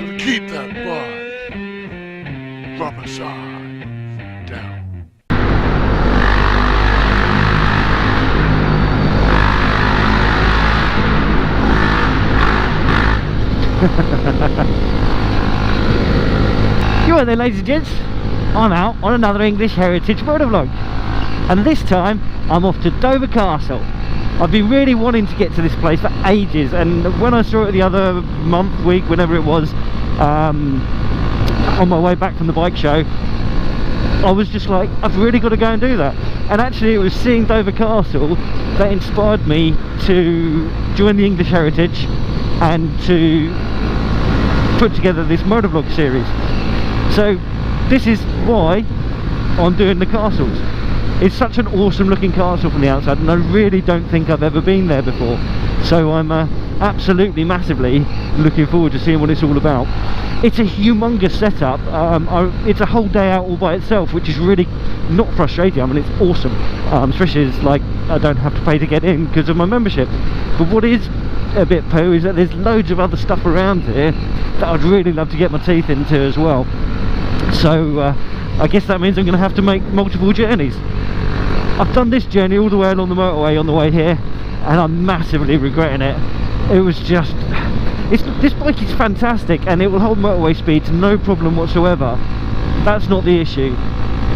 Gonna keep that body rubber side down. You are there, ladies and gents. I'm out on another English Heritage motovlog, and this time I'm off to Dover Castle. I've been really wanting to get to this place for ages, and when I saw it the other month, week, whenever it was, on my way back from the bike show, I was just like, I've really got to go and do that. And actually it was seeing Dover Castle that inspired me to join the English Heritage and to put together this motovlog series. So this is why I'm doing the castles. It's such an awesome looking castle from the outside, and I really don't think I've ever been there before, so I'm absolutely massively looking forward to seeing what it's all about. It's a humongous setup. It's a whole day out all by itself, which is really not frustrating. I mean, it's awesome, especially as like I don't have to pay to get in because of my membership. But what is a bit poo is that there's loads of other stuff around here that I'd really love to get my teeth into as well. So I guess that means I'm going to have to make multiple journeys. I've done this journey all the way along the motorway on the way here, and I'm massively regretting it. It was just... this bike is fantastic, and it will hold motorway speed to no problem whatsoever. That's not the issue.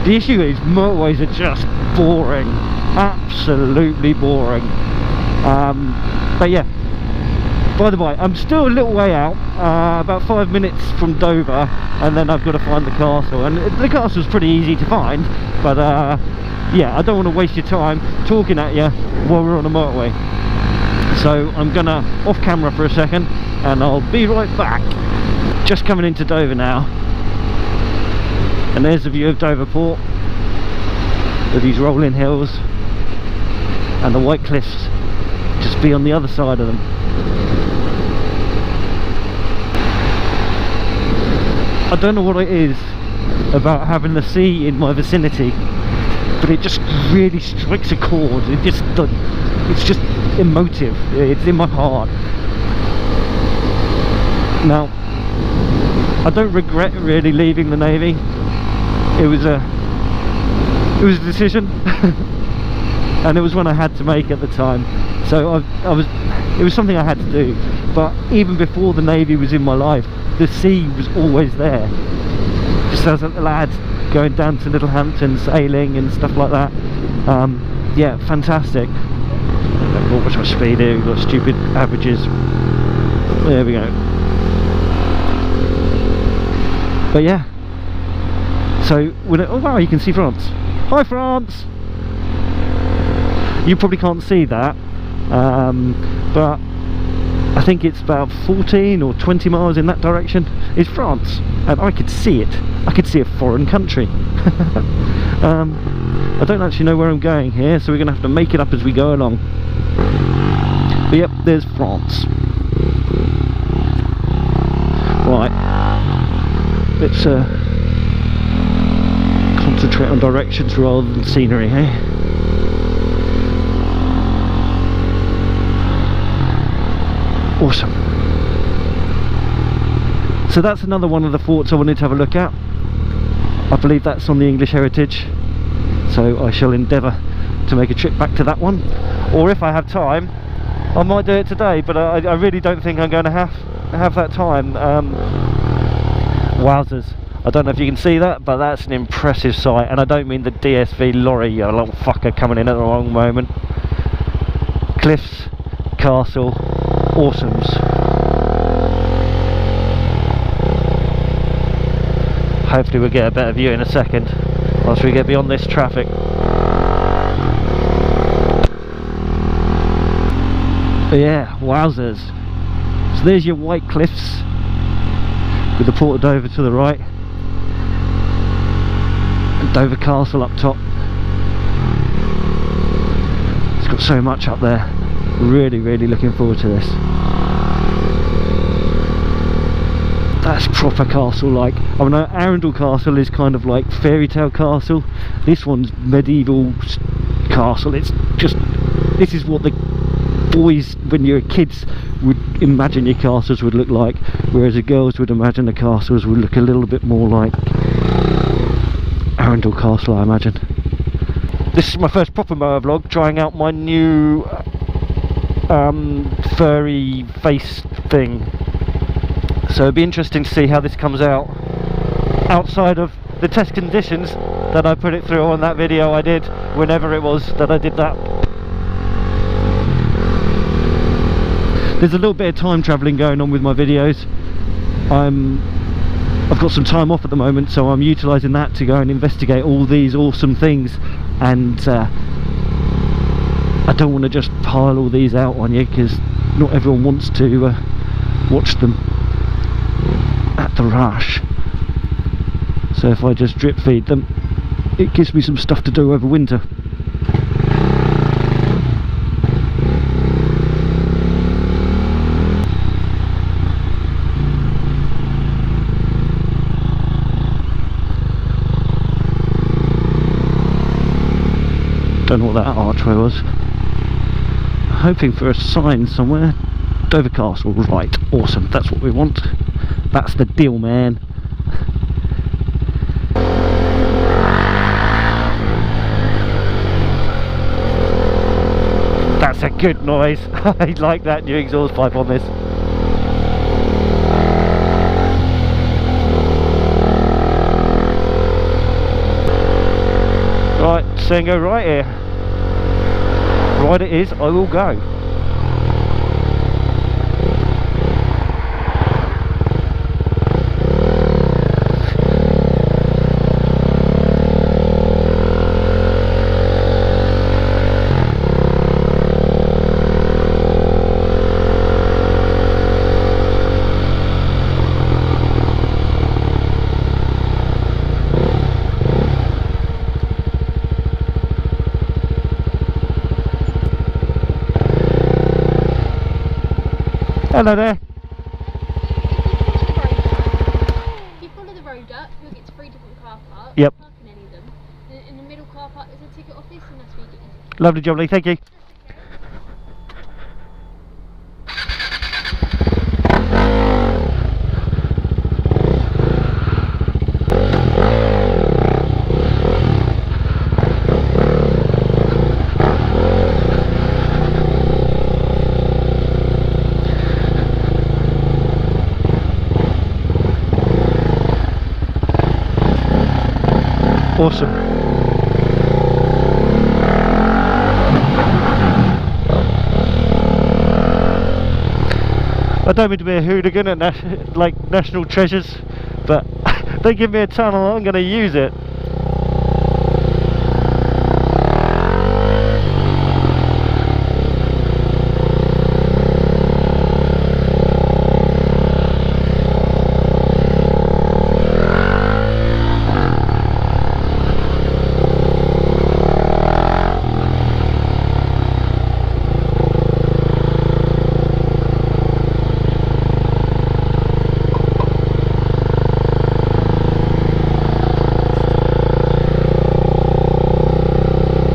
The issue is motorways are just boring. Absolutely boring. But yeah. By the way, I'm still a little way out, about 5 minutes from Dover, and then I've got to find the castle. And the castle's pretty easy to find, but yeah, I don't want to waste your time talking at you while we're on a motorway. So I'm gonna off camera for a second, and I'll be right back. Just coming into Dover now, and there's the view of Dover Port with these rolling hills and the white cliffs just be on the other side of them. I don't know what it is about having the sea in my vicinity, but it just really strikes a chord. It's just emotive. It's in my heart. Now, I don't regret really leaving the Navy. It was a decision, and it was one I had to make at the time. So it was something I had to do. But even before the Navy was in my life, the sea was always there. Just as a lad going down to Littlehampton, sailing and stuff like that. Yeah, fantastic. Oh, what's my speed here? We've got stupid averages. There we go. But yeah. So when oh wow, you can see France. Hi France. You probably can't see that, but I think it's about 14 or 20 miles in that direction is France, and I could see it. I could see a foreign country. I don't actually know where I'm going here, so we're going to have to make it up as we go along. But yep, there's France. Right, let's concentrate on directions rather than scenery, eh? Awesome. So that's another one of the forts I wanted to have a look at. I believe that's on the English Heritage, so I shall endeavour to make a trip back to that one, or if I have time I might do it today, but I really don't think I'm going to have that time. Wowzers, I don't know if you can see that, but that's an impressive sight, and I don't mean the DSV lorry, you little fucker coming in at the wrong moment. Cliffs, castle, awesomes. Hopefully we'll get a better view in a second once we get beyond this traffic. But yeah, wowzers. So there's your white cliffs with the Port of Dover to the right and Dover Castle up top. It's got so much up there. Really looking forward to this. That's proper castle like. I mean, Arundel Castle is kind of like fairy tale castle. This one's medieval castle. It's just, this is what the boys, when you're kids, would imagine your castles would look like, whereas the girls would imagine the castles would look a little bit more like Arundel Castle, I imagine. This is my first proper motovlog, trying out my new furry face thing, so it'd be interesting to see how this comes out outside of the test conditions that I put it through on that video I did, whenever it was that I did that. There's a little bit of time travelling going on with my videos. I've got some time off at the moment, so I'm utilising that to go and investigate all these awesome things, and I don't want to just pile all these out on you, because not everyone wants to watch them at the rush. So if I just drip feed them, it gives me some stuff to do over winter. Don't know what that archway was. Hoping for a sign somewhere. Dover Castle, right, awesome, that's what we want. That's the deal, man. That's a good noise. I like that new exhaust pipe on this. Right, saying go right here. Right it is, I will go. Hello there. If you follow the road up, you'll get to 3 different car parks. Yep. Park in any of them. In the middle car park there's a ticket office, and that's where you get your ticket. Lovely jubbly, thank you. Awesome. I don't mean to be a hooligan at like National Treasures, but they give me a tunnel, I'm going to use it.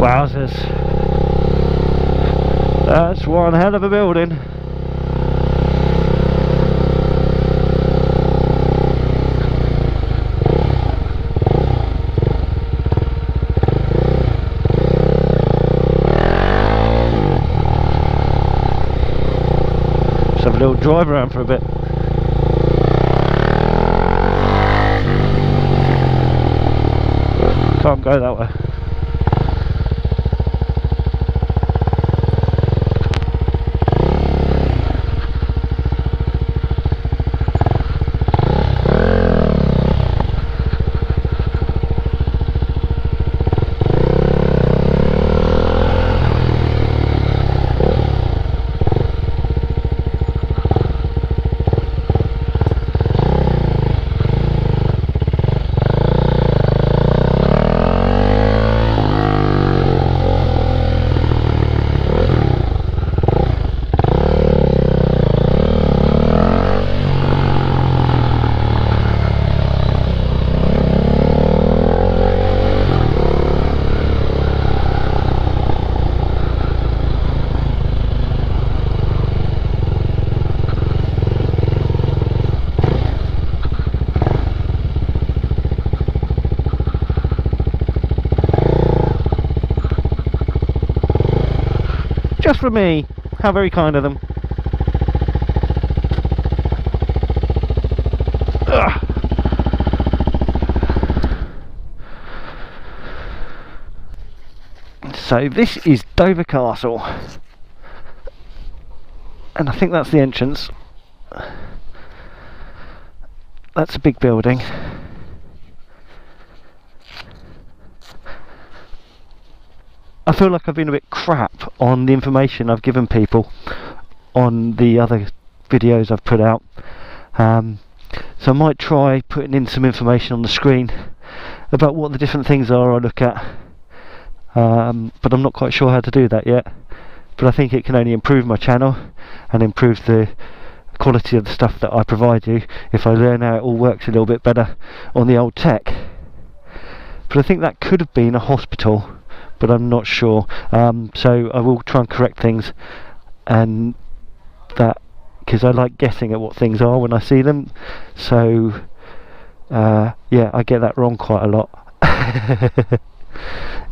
Wowzers, that's one hell of a building. Let's have a little drive around for a bit. Can't go that way. Just for me. How very kind of them. Ugh. So this is Dover Castle, and I think that's the entrance. That's a big building. I feel like I've been a bit crap on the information I've given people on the other videos I've put out, so I might try putting in some information on the screen about what the different things are I look at, but I'm not quite sure how to do that yet. But I think it can only improve my channel and improve the quality of the stuff that I provide you if I learn how it all works a little bit better on the old tech. But I think that could have been a hospital, but I'm not sure, so I will try and correct things, and that, because I like guessing at what things are when I see them, so yeah, I get that wrong quite a lot.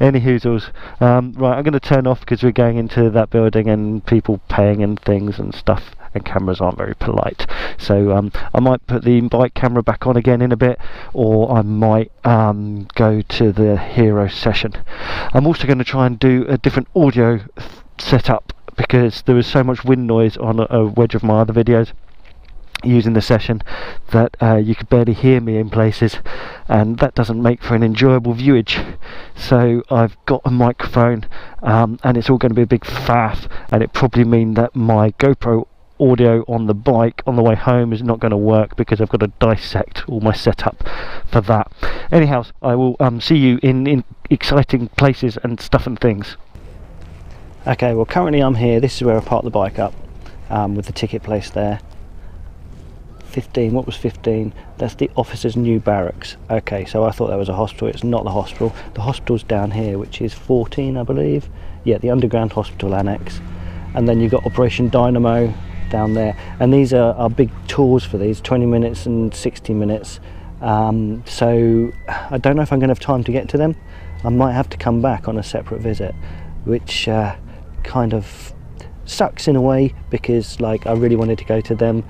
Any hoozles. Right, I'm going to turn off because we're going into that building and people paying and things and stuff, and cameras aren't very polite, so I might put the bike camera back on again in a bit, or I might go to the hero session. I'm also going to try and do a different audio setup because there was so much wind noise on a wedge of my other videos using the session that you could barely hear me in places, and that doesn't make for an enjoyable viewage. So I've got a microphone, and it's all going to be a big faff, and it probably mean that my GoPro audio on the bike on the way home is not going to work because I've got to dissect all my setup for that. Anyhow, I will see you in exciting places and stuff and things. Okay, well currently I'm here. This is where I parked the bike up, with the ticket place there. 15, what was 15? That's the officers' new barracks. Okay, so I thought that was a hospital. It's not the hospital. The hospital's down here, which is 14, I believe. Yeah, the underground hospital annex. And then you've got Operation Dynamo down there. And these are big tours for these, 20 minutes and 60 minutes. So I don't know if I'm going to have time to get to them. I might have to come back on a separate visit, which kind of sucks in a way, because like I really wanted to go to them.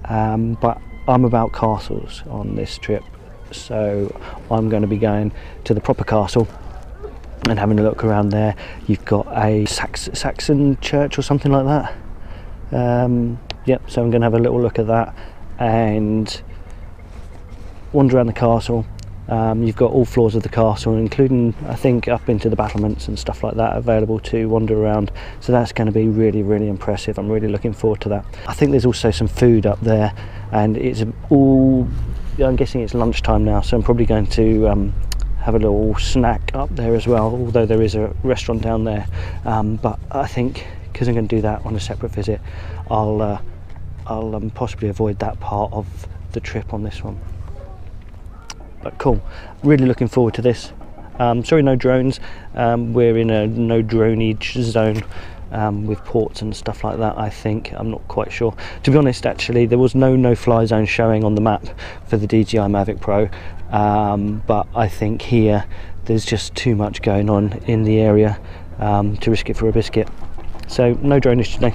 But I'm about castles on this trip, so I'm going to be going to the proper castle and having a look around there. You've got a Saxon church or something like that. Yep, so I'm going to have a little look at that and wander around the castle. You've got all floors of the castle, including I think up into the battlements and stuff like that available to wander around, so that's going to be really, really impressive. I'm really looking forward to that. I think there's also some food up there, and it's all, I'm guessing it's lunchtime now, so I'm probably going to have a little snack up there as well, although there is a restaurant down there, but I think because I'm going to do that on a separate visit, I'll possibly avoid that part of the trip on this one. But cool, really looking forward to this. Sorry, no drones. We're in a no droneage zone with ports and stuff like that, I think. I'm not quite sure. To be honest, actually, there was no fly zone showing on the map for the DJI Mavic Pro, but I think here there's just too much going on in the area to risk it for a biscuit. So no droneage today.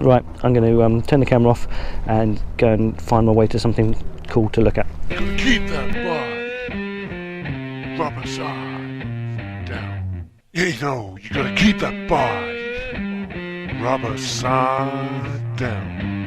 Right, I'm going to turn the camera off and go and find my way to something cool to look at. Keep that bike rubber side down. You know, you gotta keep that bike rubber side down.